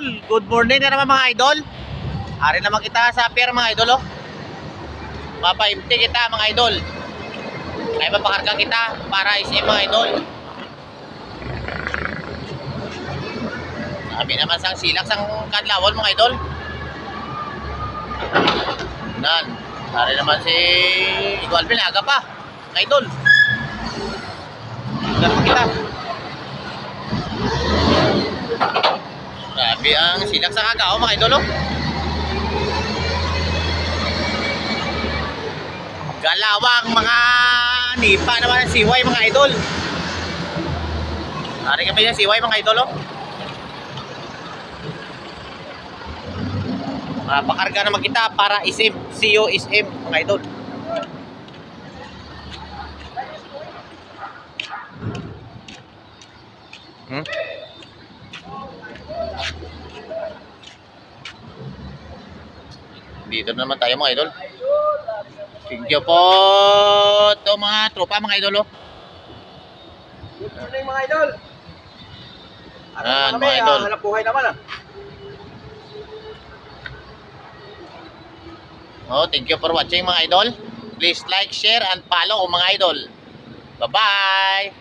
idol, good morning na naman mga idol. Ari naman kita sa pier mga idol oh. Mapaimti kita mga idol. Ay mapakarga kita para isip mga idol. Sabi naman sang silak sang kadlawon mga idol. Nan, ari naman si Igual Pinaga pa mga idol. Ganun kita. Grabe ang silak sa kakao mga idol oh. Galawang mga nipa naman ng siway mga idol. Hari kami ng siway mga idol oh. Pakarga naman kita para isim, CEO SM mga idol. Dito naman tayo mga idol. Thank you po to mga tropa mga idol oh. Good morning mga idol. Yan mga idol. Hanap buhay naman ah. Oh, thank you for watching mga idol. Please like, share and follow mga idol. Bye-bye.